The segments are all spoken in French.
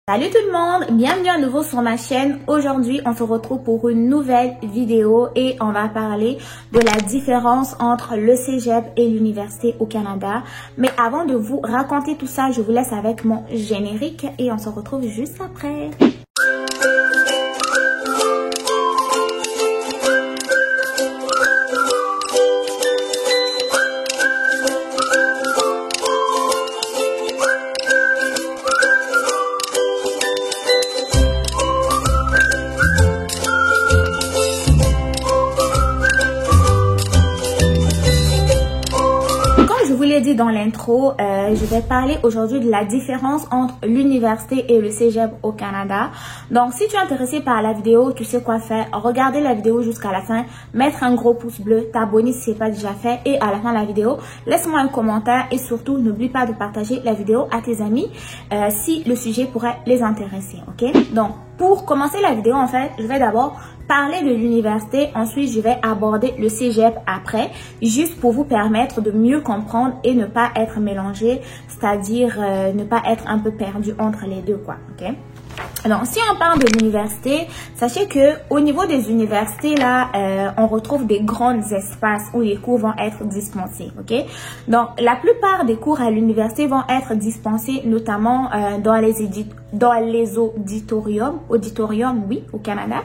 Salut tout le monde, bienvenue à nouveau sur ma chaîne. Aujourd'hui, on se retrouve pour une nouvelle vidéo et on va parler de la différence entre le cégep et l'université au Canada. Mais avant de vous raconter tout ça, je vous laisse avec mon générique et on se retrouve juste après. Je vous l'ai dit dans l'intro, je vais parler aujourd'hui de la différence entre l'université et le cégep au Canada. Donc, si tu es intéressé par la vidéo, tu sais quoi faire. Regardez la vidéo jusqu'à la fin, mettre un gros pouce bleu, t'abonner si ce n'est pas déjà fait et à la fin de la vidéo, laisse-moi un commentaire et surtout, n'oublie pas de partager la vidéo à tes amis si le sujet pourrait les intéresser, ok? Donc, pour commencer la vidéo, en fait, je vais d'abord parler de l'université, ensuite je vais aborder le cégep après, juste pour vous permettre de mieux comprendre et ne pas être mélangé, c'est-à-dire ne pas être un peu perdu entre les deux, quoi, ok? Alors, si on parle de l'université, sachez que au niveau des universités, là, on retrouve des grands espaces où les cours vont être dispensés, ok? Donc, la plupart des cours à l'université vont être dispensés, notamment dans les auditoriums, oui, au Canada.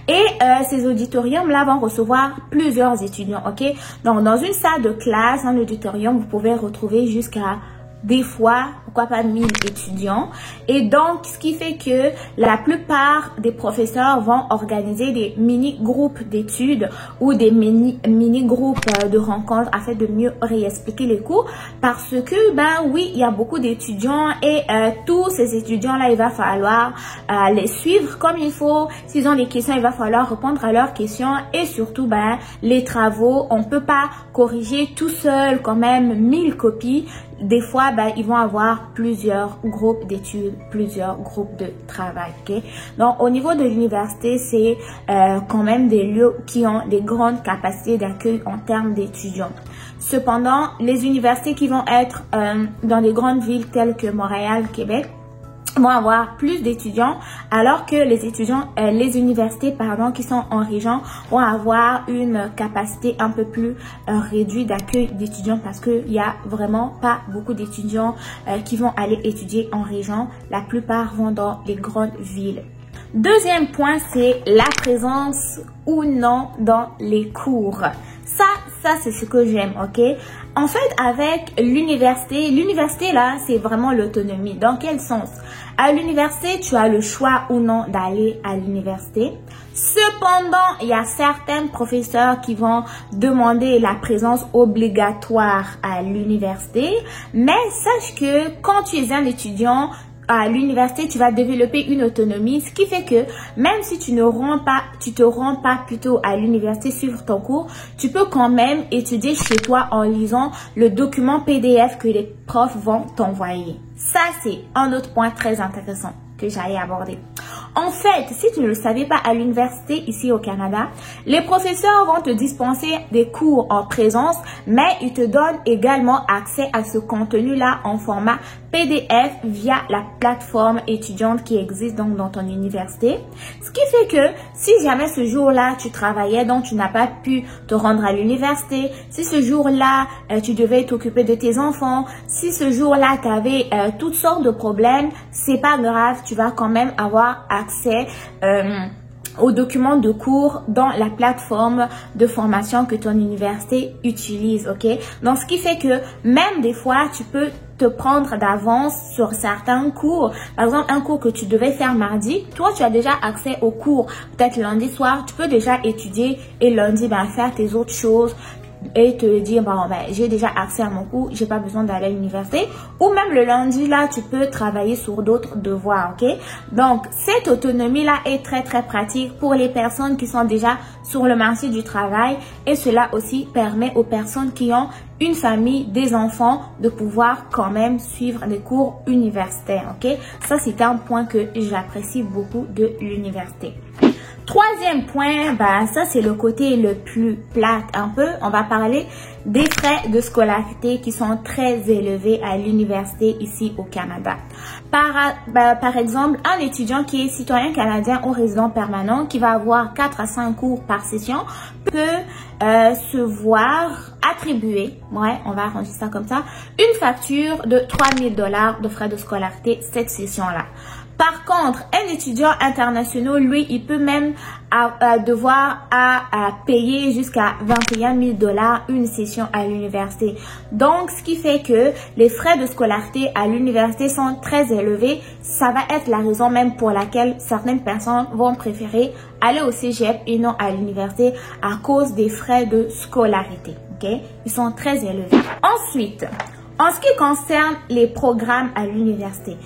Et ces auditoriums-là vont recevoir plusieurs étudiants, ok? Donc, dans une salle de classe, un auditorium, vous pouvez retrouver jusqu'à des fois, pourquoi pas 1000 étudiants. Et donc, ce qui fait que la plupart des professeurs vont organiser des mini-groupes d'études ou des mini-groupes de rencontres afin de mieux réexpliquer les cours. Parce que, ben oui, il y a beaucoup d'étudiants et tous ces étudiants-là, il va falloir les suivre comme il faut. S'ils ont des questions, il va falloir répondre à leurs questions. Et surtout, ben, les travaux, on peut pas corriger tout seul quand même 1000 copies. Des fois, ben, ils vont avoir plusieurs groupes d'études, plusieurs groupes de travail. Okay? Donc, au niveau de l'université, c'est quand même des lieux qui ont des grandes capacités d'accueil en termes d'étudiants. Cependant, les universités qui vont être dans des grandes villes telles que Montréal, Québec, vont avoir plus d'étudiants, alors que les universités qui sont en région vont avoir une capacité un peu plus réduite d'accueil d'étudiants parce qu'il y a vraiment pas beaucoup d'étudiants qui vont aller étudier en région. La plupart vont dans les grandes villes. Deuxième point, c'est la présence ou non dans les cours. Ça c'est ce que j'aime, ok? En fait, avec l'université là, c'est vraiment l'autonomie. Dans quel sens? À l'université, tu as le choix ou non d'aller à l'université. Cependant, il y a certains professeurs qui vont demander la présence obligatoire à l'université. Mais sache que quand tu es un étudiant, à l'université, tu vas développer une autonomie, ce qui fait que même si tu te rends pas plutôt à l'université suivre ton cours, tu peux quand même étudier chez toi en lisant le document PDF que les profs vont t'envoyer. Ça, c'est un autre point très intéressant que j'allais aborder. En fait, si tu ne le savais pas, à l'université ici au Canada, les professeurs vont te dispenser des cours en présence, mais ils te donnent également accès à ce contenu-là en format PDF via la plateforme étudiante qui existe donc dans ton université. Ce qui fait que si jamais ce jour-là tu travaillais, donc tu n'as pas pu te rendre à l'université, si ce jour-là tu devais t'occuper de tes enfants, si ce jour-là tu avais toutes sortes de problèmes, c'est pas grave, tu vas quand même avoir accès aux documents de cours dans la plateforme de formation que ton université utilise, ok? Donc, ce qui fait que même des fois, tu peux te prendre d'avance sur certains cours. Par exemple, un cours que tu devais faire mardi, toi, tu as déjà accès au cours. Peut-être lundi soir, tu peux déjà étudier et lundi, ben, faire tes autres choses et te dire, bon, ben, j'ai déjà accès à mon cours, j'ai pas besoin d'aller à l'université. Ou même le lundi, là, tu peux travailler sur d'autres devoirs, ok? Donc, cette autonomie-là est très, très pratique pour les personnes qui sont déjà sur le marché du travail. Et cela aussi permet aux personnes qui ont une famille, des enfants, de pouvoir quand même suivre les cours universitaires, ok? Ça, c'est un point que j'apprécie beaucoup de l'université. Troisième point, bah, ça c'est le côté le plus plat un peu. On va parler des frais de scolarité qui sont très élevés à l'université ici au Canada. Par exemple, un étudiant qui est citoyen canadien ou résident permanent qui va avoir 4 à 5 cours par session peut se voir attribuer, on va arranger ça comme ça, une facture de 3 000 $ de frais de scolarité cette session-là. Par contre, un étudiant international, lui, il peut même devoir payer jusqu'à 21 000 $ une session à l'université. Donc, ce qui fait que les frais de scolarité à l'université sont très élevés. Ça va être la raison même pour laquelle certaines personnes vont préférer aller au cégep et non à l'université à cause des frais de scolarité. Ils sont très élevés. Ensuite, en ce qui concerne les programmes à l'université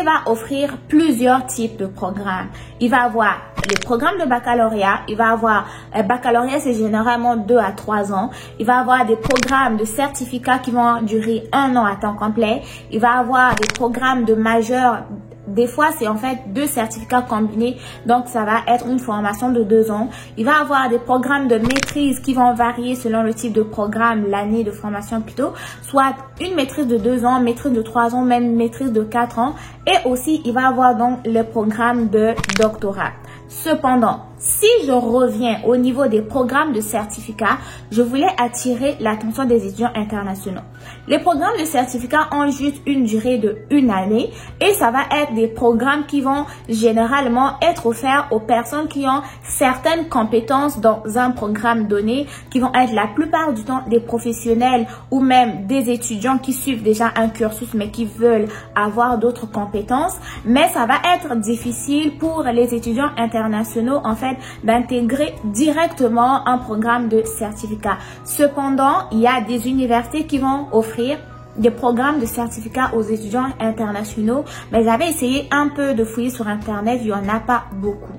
va offrir plusieurs types de programmes. Il va avoir les programmes de baccalauréat, il va avoir, baccalauréat c'est généralement 2 à 3 ans. Il va avoir des programmes de certificats qui vont durer 1 an à temps complet. Il va avoir des programmes de majeur. Des fois, c'est en fait 2 certificats combinés, donc ça va être une formation de 2 ans. Il va avoir des programmes de maîtrise qui vont varier selon le type de programme, l'année de formation plutôt, soit une maîtrise de 2 ans, maîtrise de 3 ans, même maîtrise de 4 ans. Et aussi, il va avoir donc le programme de doctorat. Cependant, si je reviens au niveau des programmes de certificat, je voulais attirer l'attention des étudiants internationaux. Les programmes de certificat ont juste une durée de 1 année et ça va être des programmes qui vont généralement être offerts aux personnes qui ont certaines compétences dans un programme donné, qui vont être la plupart du temps des professionnels ou même des étudiants qui suivent déjà un cursus mais qui veulent avoir d'autres compétences. Mais ça va être difficile pour les étudiants internationaux en fait d'intégrer directement un programme de certificat. Cependant, il y a des universités qui vont offrir des programmes de certificat aux étudiants internationaux, mais j'avais essayé un peu de fouiller sur internet, il n'y en a pas beaucoup,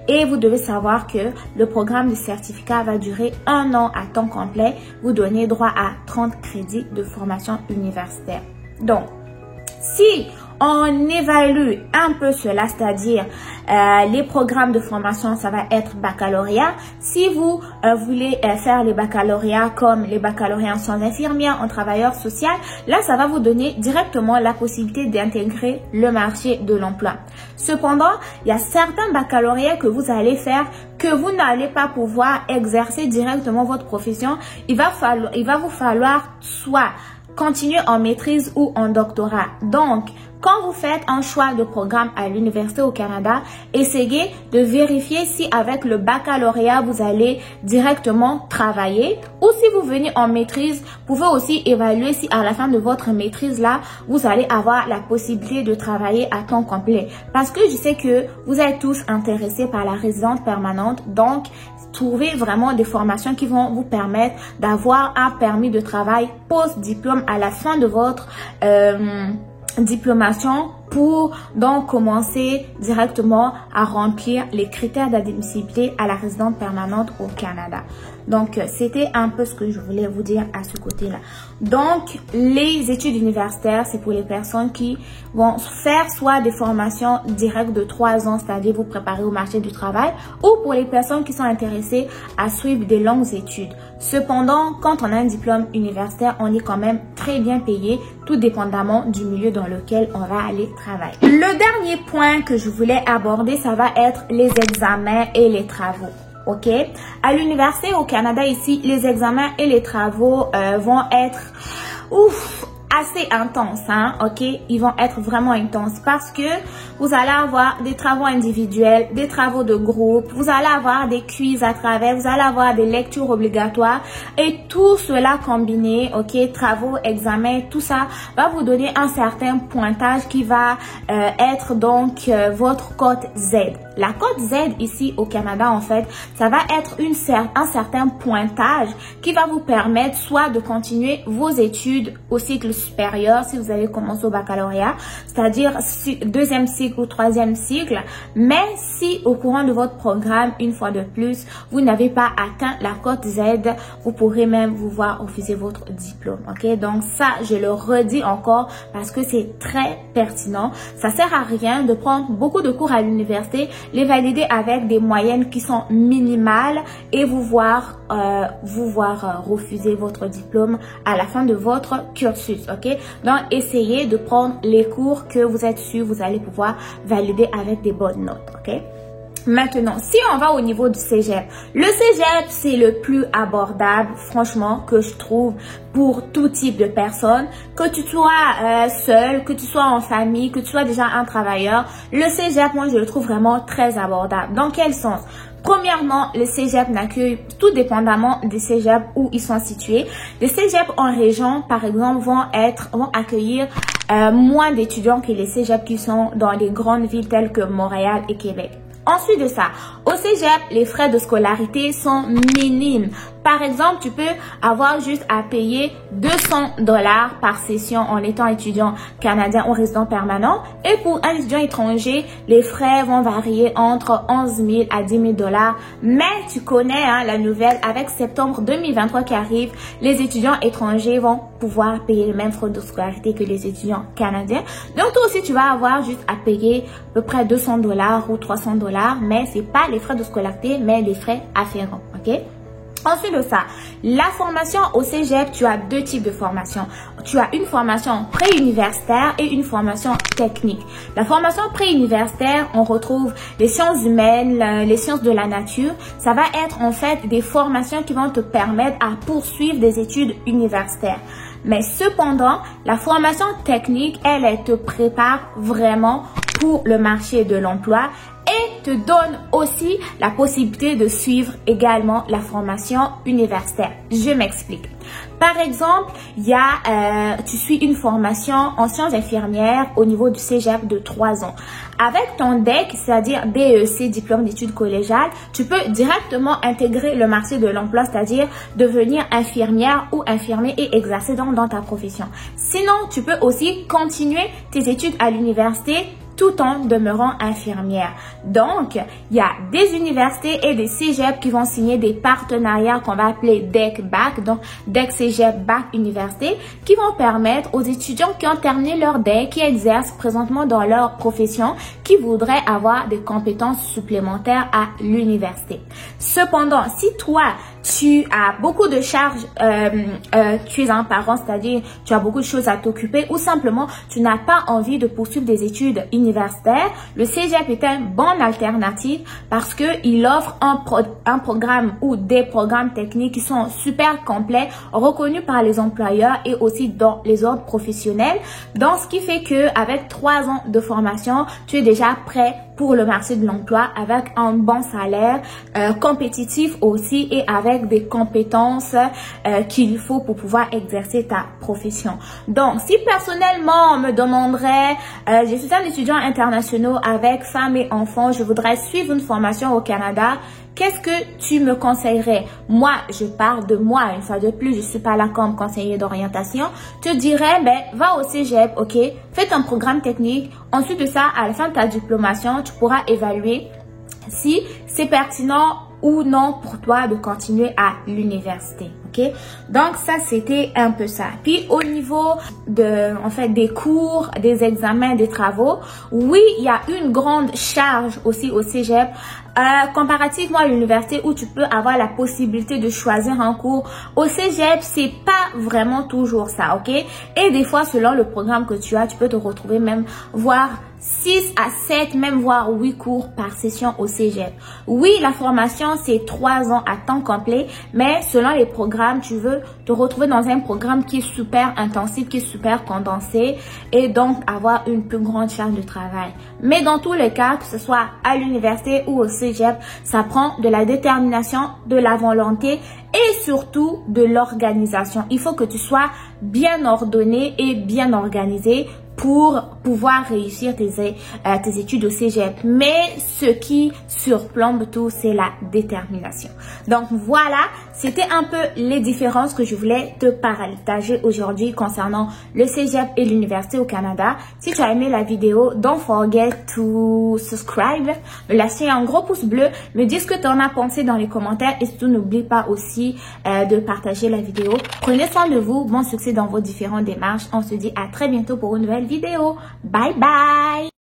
et vous devez savoir que le programme de certificat va durer 1 an à temps complet. Vous donnez droit à 30 crédits de formation universitaire. Donc, si on évalue un peu cela, c'est-à-dire les programmes de formation, ça va être baccalauréat. Si vous voulez faire les baccalauréats comme les baccalauréats en sciences infirmières, en travailleur social, là, ça va vous donner directement la possibilité d'intégrer le marché de l'emploi. Cependant, il y a certains baccalauréats que vous allez faire que vous n'allez pas pouvoir exercer directement votre profession. Il va vous falloir soit continuer en maîtrise ou en doctorat. Donc, quand vous faites un choix de programme à l'université au Canada, essayez de vérifier si avec le baccalauréat, vous allez directement travailler, ou si vous venez en maîtrise, vous pouvez aussi évaluer si à la fin de votre maîtrise là, vous allez avoir la possibilité de travailler à temps complet. Parce que je sais que vous êtes tous intéressés par la résidence permanente, donc trouvez vraiment des formations qui vont vous permettre d'avoir un permis de travail post-diplôme à la fin de votre diplomation pour donc commencer directement à remplir les critères d'admissibilité à la résidence permanente au Canada. Donc, c'était un peu ce que je voulais vous dire à ce côté-là. Donc, les études universitaires, c'est pour les personnes qui vont faire soit des formations directes de 3 ans, c'est-à-dire vous préparer au marché du travail, ou pour les personnes qui sont intéressées à suivre des longues études. Cependant, quand on a un diplôme universitaire, on est quand même très bien payé, tout dépendamment du milieu dans lequel on va aller travailler. Le dernier point que je voulais aborder, ça va être les examens et les travaux. À l'université au Canada ici, les examens et les travaux vont être assez intenses, ils vont être vraiment intenses parce que vous allez avoir des travaux individuels, des travaux de groupe, vous allez avoir des quiz à travers, vous allez avoir des lectures obligatoires et tout cela combiné, travaux, examens, tout ça va vous donner un certain pointage qui va être donc votre cote Z. La cote Z ici au Canada, en fait, ça va être un certain pointage qui va vous permettre soit de continuer vos études au cycle supérieur si vous avez commencé au baccalauréat, c'est-à-dire 2e cycle ou 3e cycle, mais si au courant de votre programme, une fois de plus, vous n'avez pas atteint la cote Z, vous pourrez même vous voir refuser votre diplôme. Donc ça, je le redis encore parce que c'est très pertinent. Ça sert à rien de prendre beaucoup de cours à l'université les valider avec des moyennes qui sont minimales et vous voir refuser votre diplôme à la fin de votre cursus, ok? Donc, essayez de prendre les cours que vous êtes sûr vous allez pouvoir valider avec des bonnes notes, ok? Maintenant, si on va au niveau du cégep, le cégep, c'est le plus abordable, franchement, que je trouve pour tout type de personnes. Que tu sois seul, que tu sois en famille, que tu sois déjà un travailleur, le cégep, moi, je le trouve vraiment très abordable. Dans quel sens? Premièrement, le cégep n'accueille, tout dépendamment des cégeps où ils sont situés. Les cégeps en région, par exemple, vont accueillir moins d'étudiants que les cégeps qui sont dans les grandes villes telles que Montréal et Québec. Ensuite de ça, au cégep, les frais de scolarité sont minimes. Par exemple, tu peux avoir juste à payer 200 $ par session en étant étudiant canadien ou résident permanent. Et pour un étudiant étranger, les frais vont varier entre 11 000 à 10 000 $. Mais tu connais la nouvelle, avec septembre 2023 qui arrive, les étudiants étrangers vont pouvoir payer les mêmes frais de scolarité que les étudiants canadiens. Donc toi aussi, tu vas avoir juste à payer à peu près 200 $ ou 300 $, mais c'est pas les frais de scolarité, mais les frais afférents, ok? Ensuite de ça, la formation au cégep, tu as deux types de formation. Tu as une formation préuniversitaire et une formation technique. La formation préuniversitaire, on retrouve les sciences humaines, les sciences de la nature. Ça va être en fait des formations qui vont te permettre à poursuivre des études universitaires. Mais cependant, la formation technique, elle te prépare vraiment pour le marché de l'emploi et te donne aussi la possibilité de suivre également la formation universitaire. Je m'explique. Par exemple, tu suis une formation en sciences infirmières au niveau du cégep de 3 ans. Avec ton DEC, c'est-à-dire DEC, diplôme d'études collégiales, tu peux directement intégrer le marché de l'emploi, c'est-à-dire devenir infirmière ou infirmier et exercer dans ta profession. Sinon, tu peux aussi continuer tes études à l'université tout en demeurant infirmière. Donc, il y a des universités et des cégeps qui vont signer des partenariats qu'on va appeler DEC-BAC, donc DEC-Cégep-BAC Université, qui vont permettre aux étudiants qui ont terminé leur DEC, qui exercent présentement dans leur profession, qui voudraient avoir des compétences supplémentaires à l'université. Cependant, si toi, tu as beaucoup de charges, tu es un parent, c'est-à-dire tu as beaucoup de choses à t'occuper ou simplement tu n'as pas envie de poursuivre des études universitaires, le cégep est une bonne alternative parce que il offre un programme ou des programmes techniques qui sont super complets, reconnus par les employeurs et aussi dans les ordres professionnels. Donc, ce qui fait que avec 3 ans de formation, tu es déjà prêt pour le marché de l'emploi avec un bon salaire, compétitif aussi et avec des compétences qu'il faut pour pouvoir exercer ta profession. Donc, si personnellement on me demanderait, je suis un étudiant international avec femme et enfants, je voudrais suivre une formation au Canada, qu'est-ce que tu me conseillerais? Moi, je parle de moi, une fois de plus, je suis pas là comme conseiller d'orientation. Je te dirais, va au cégep, ok? Fais ton programme technique. Ensuite de ça, à la fin de ta diplomation, tu pourras évaluer si c'est pertinent ou non pour toi de continuer à l'université, ok? Donc ça, c'était un peu ça. Puis au niveau des cours, des examens, des travaux, oui, il y a une grande charge aussi au cégep. Comparativement à l'université où tu peux avoir la possibilité de choisir un cours, au cégep, c'est pas vraiment toujours ça, ok? Et des fois, selon le programme que tu as, tu peux te retrouver même voir 6 à 7, même voire 8 cours par session au cégep. Oui, la formation, c'est 3 ans à temps complet, mais selon les programmes, tu veux te retrouver dans un programme qui est super intensif, qui est super condensé et donc avoir une plus grande charge de travail. Mais dans tous les cas, que ce soit à l'université ou au cégep, ça prend de la détermination, de la volonté et surtout de l'organisation. Il faut que tu sois bien ordonné et bien organisé pour pouvoir réussir tes études au cégep. Mais ce qui surplombe tout, c'est la détermination. Donc voilà, c'était un peu les différences que je voulais te partager aujourd'hui concernant le cégep et l'université au Canada. Si tu as aimé la vidéo, don't forget to subscribe, me lâcher un gros pouce bleu, me dire ce que tu en as pensé dans les commentaires et surtout n'oublie pas aussi de partager la vidéo. Prenez soin de vous, bon succès dans vos différentes démarches. On se dit à très bientôt pour une nouvelle vidéo. Bye bye!